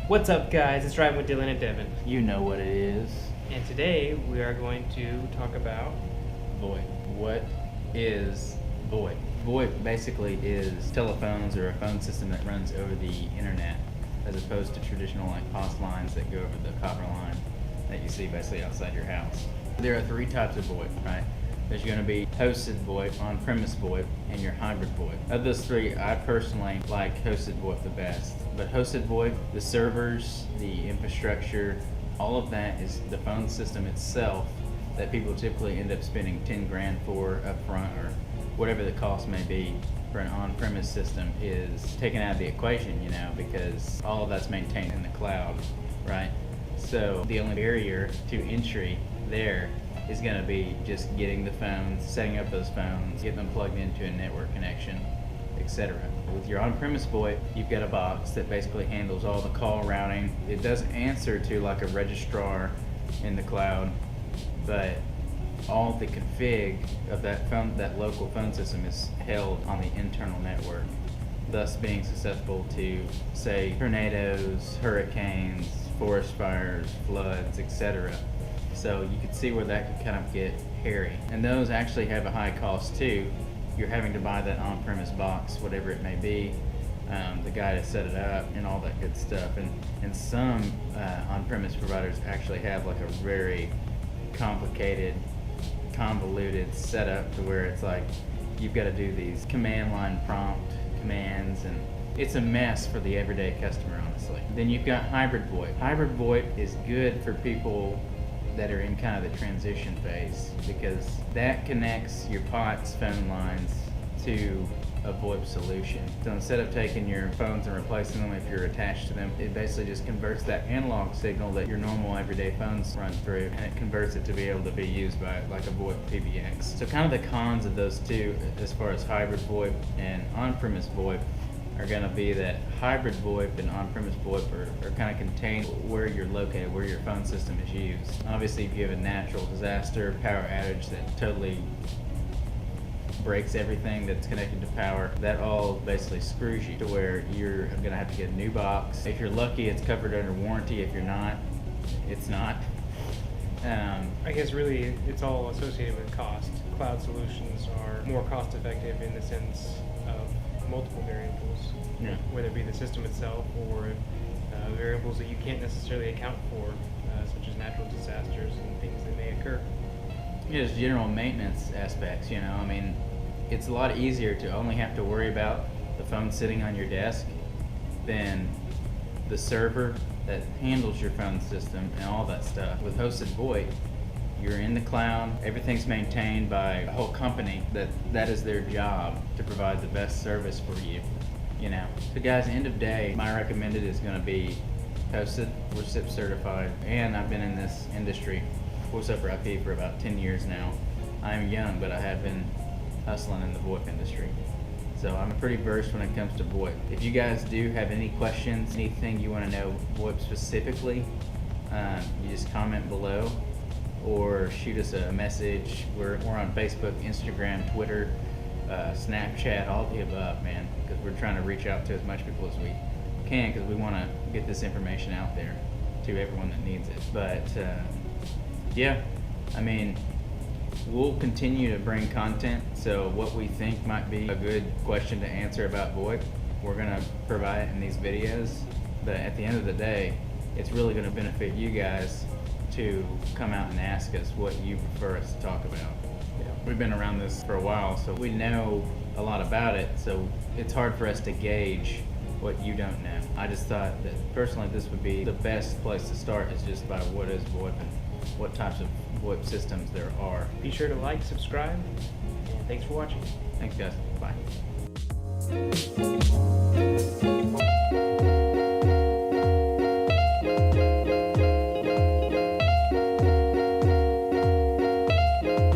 What's up, guys? It's Driving with Dylan and Devin. You know what it is. And today we are going to talk about VoIP. What is VoIP? VoIP basically is telephones or a phone system that runs over the internet, as opposed to traditional like POS lines that go over the copper line that you see basically outside your house. There are three types of VoIP, right? There's going to be hosted VoIP, on-premise VoIP, and your hybrid VoIP. Of those three, I personally like hosted VoIP the best. But hosted VoIP, the servers, the infrastructure, all of that is the phone system itself that people typically end up spending 10 grand for up front, or whatever the cost may be for an on-premise system is taken out of the equation, because all of that's maintained in the cloud, right? So the only barrier to entry there is going to be just getting the phones, setting up those phones, getting them plugged into a network connection, etc. With your on-premise VoIP, you've got a box that basically handles all the call routing. It does answer to like a registrar in the cloud, but all the config of that local phone system is held on the internal network, thus being susceptible to, say, tornadoes, hurricanes, forest fires, floods, etc. So you could see where that could kind of get hairy. And those actually have a high cost too. You're having to buy that on-premise box, whatever it may be, the guy to set it up and all that good stuff. And some on-premise providers actually have like a very complicated, convoluted setup to where it's like you've got to do these command line prompt commands, and it's a mess for the everyday customer, honestly. Then you've got hybrid VoIP. Hybrid VoIP is good for people that are in kind of the transition phase, because that connects your POTS phone lines to a VoIP solution. So instead of taking your phones and replacing them if you're attached to them, it basically just converts that analog signal that your normal everyday phones run through, and it converts it to be able to be used by like a VoIP PBX. So kind of the cons of those two, as far as hybrid VoIP and on-premise VoIP, are going to be that hybrid VoIP and on-premise VoIP are kind of contained where you're located, where your phone system is used. Obviously, if you have a natural disaster, power outage that totally breaks everything that's connected to power, that all basically screws you to where you're going to have to get a new box. If you're lucky, it's covered under warranty. If you're not, it's not. I guess really it's all associated with cost. Cloud solutions are more cost effective in the sense of multiple variables, whether it be the system itself or variables that you can't necessarily account for, such as natural disasters and things that may occur. Just general maintenance aspects, I mean, it's a lot easier to only have to worry about the phone sitting on your desk than the server that handles your phone system and all that stuff. With hosted VoIP, you're in the cloud, everything's maintained by a whole company that is their job to provide the best service for you, So guys, end of day, my recommended is going to be hosted. We're SIP certified, and I've been in this industry, voice over IP, for about 10 years now. I'm young, but I have been hustling in the VoIP industry. So I'm pretty versed when it comes to VoIP. If you guys do have any questions, anything you want to know VoIP specifically, you just comment below or shoot us a message. We're on Facebook, Instagram, Twitter, Snapchat, all of the above, man, because we're trying to reach out to as much people as we can, because we want to get this information out there to everyone that needs it. But yeah, I mean, we'll continue to bring content, so what we think might be a good question to answer about VoIP, we're going to provide it in these videos. But at the end of the day, it's really going to benefit you guys to come out and ask us what you prefer us to talk about. We've been around this for a while, so we know a lot about it, so it's hard for us to gauge what you don't know. I just thought that personally this would be the best place to start, is just by what is VoIP and what types of VoIP systems there are. Be sure to like, subscribe, and thanks for watching. Thanks guys, bye.